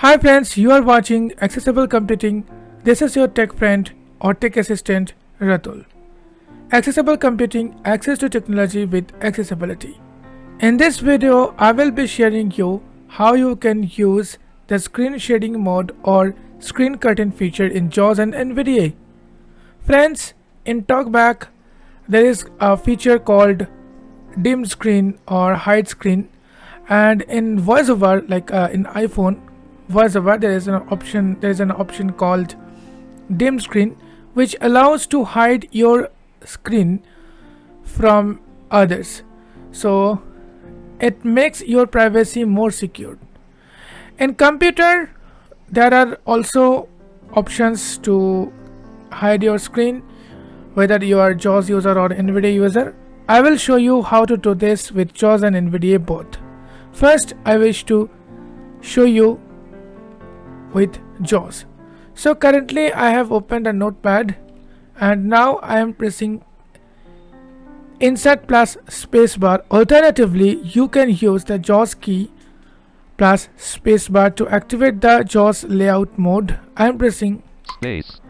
Hi friends, you are watching Accessible Computing. This is your tech friend or tech assistant Ratul. Accessible Computing, access to technology with accessibility. In this video, I will be sharing you how you can use the screen shading mode or screen curtain feature in JAWS and NVDA. Friends, in TalkBack, there is a feature called dim screen or hide screen, and in VoiceOver, like in iPhone VoiceOver, there is an option called dim screen, which allows to hide your screen from others, so it makes your privacy more secure. In computer, there are also options to hide your screen, whether you are JAWS user or NVIDIA user. I will show you how to do this with JAWS and NVIDIA both. First, I wish to show you with JAWS. So currently I have opened a notepad and now I am pressing insert plus spacebar. Alternatively, you can use the JAWS key plus spacebar to activate the JAWS layout mode. I am pressing Space.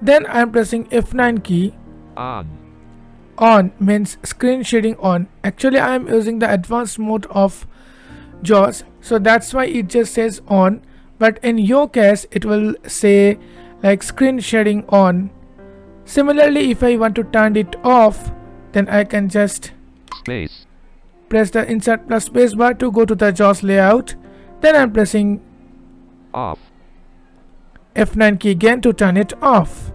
Then I am pressing F9 key. On means screen shading on. Actually I am using the advanced mode of JAWS, so that's why it just says on, but in your case it will say like screen shading on. Similarly, if I want to turn it off, then I can just Space. press the insert plus spacebar to go to the JAWS layout. Then I'm pressing Off. F9 key again to turn it off.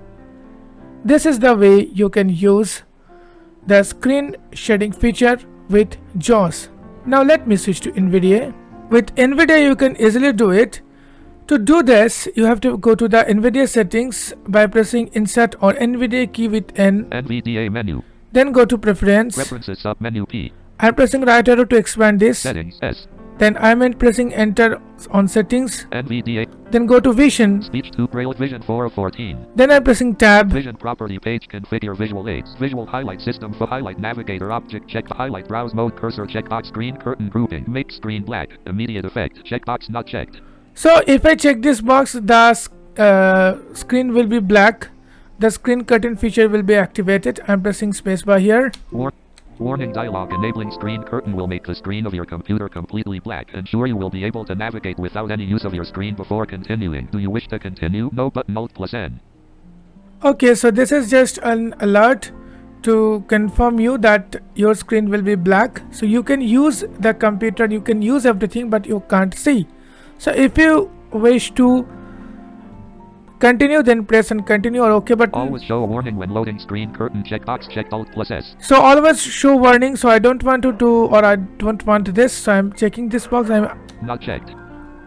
This is the way you can use the screen shading feature with JAWS. Now let me switch to NVIDIA. With NVIDIA you can easily do it. To do this, you have to go to the NVIDIA settings by pressing insert or NVIDIA key with N. NVDA menu. Then go to preference. Preferences submenu P. I'm pressing right arrow to expand this. Settings S. Then I'm pressing enter on settings. NVDA. Then go to vision. Speech to Braille Vision 4 of 14. Then I'm pressing tab. Vision property page configure visual aids. Visual highlight system for highlight navigator object check highlight browse mode cursor checkbox screen curtain grouping make screen black immediate effect checkbox not checked. So if I check this box, the screen will be black. The screen curtain feature will be activated. I'm pressing spacebar here. Warning dialog enabling screen curtain will make the screen of your computer completely black. Ensure you will be able to navigate without any use of your screen before continuing. Do you wish to continue? No button Alt plus N. Okay, so this is just an alert to confirm you that your screen will be black. So you can use the computer, you can use everything, but you can't see. So if you wish to continue, then press and continue or OK button. Always show a warning when loading screen curtain checkbox checked Alt plus S. So always show warning, so I don't want to do, or I don't want this, so I'm checking this box. I'm not checked.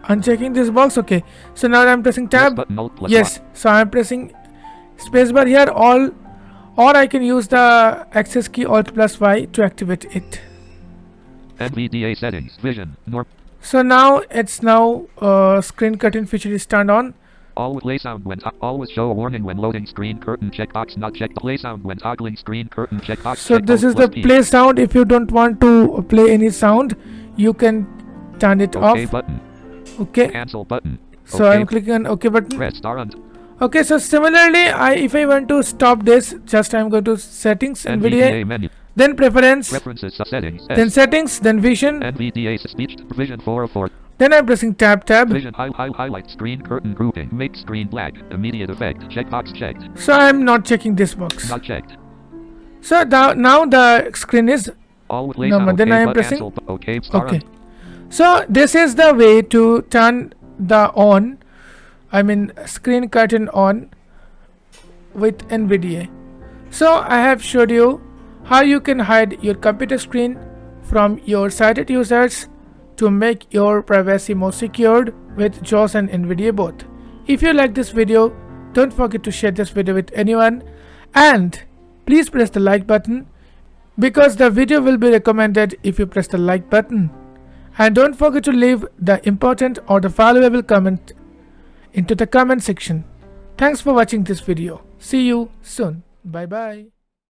Unchecking this box. Okay, so now I'm pressing tab. Yes, button, Alt plus yes Y. So I'm pressing spacebar here, all, or I can use the access key Alt plus Y to activate it. NVDA settings vision norm. So now it's screen curtain feature is turned on. Always play sound when always show a warning when loading screen curtain checkbox not checked. Play sound when toggling screen curtain checkbox. So this is the play sound. If you don't want to play any sound, you can turn it off. OK button. Okay. Cancel button. So OK. I'm clicking on OK button. Press star on. Okay, so similarly, if I want to stop this, just I'm going to settings, NVDA menu. Then preference. Preferences settings. Then settings, then vision. NVDA speech vision 404. Then I'm pressing tab. Vision highlight screen curtain grouping make screen black immediate effect checkbox checked. So I'm not checking this box. Not checked. So now the screen is normal. Then I am pressing OK. So this is the way to turn the screen curtain on with NVDA. So I have showed you how you can hide your computer screen from your sighted users to make your privacy more secured with JAWS and NVIDIA both. If you like this video, don't forget to share this video with anyone, and please press the like button because the video will be recommended if you press the like button. And don't forget to leave the important or the valuable comment into the comment section. Thanks for watching this video. See you soon. Bye bye.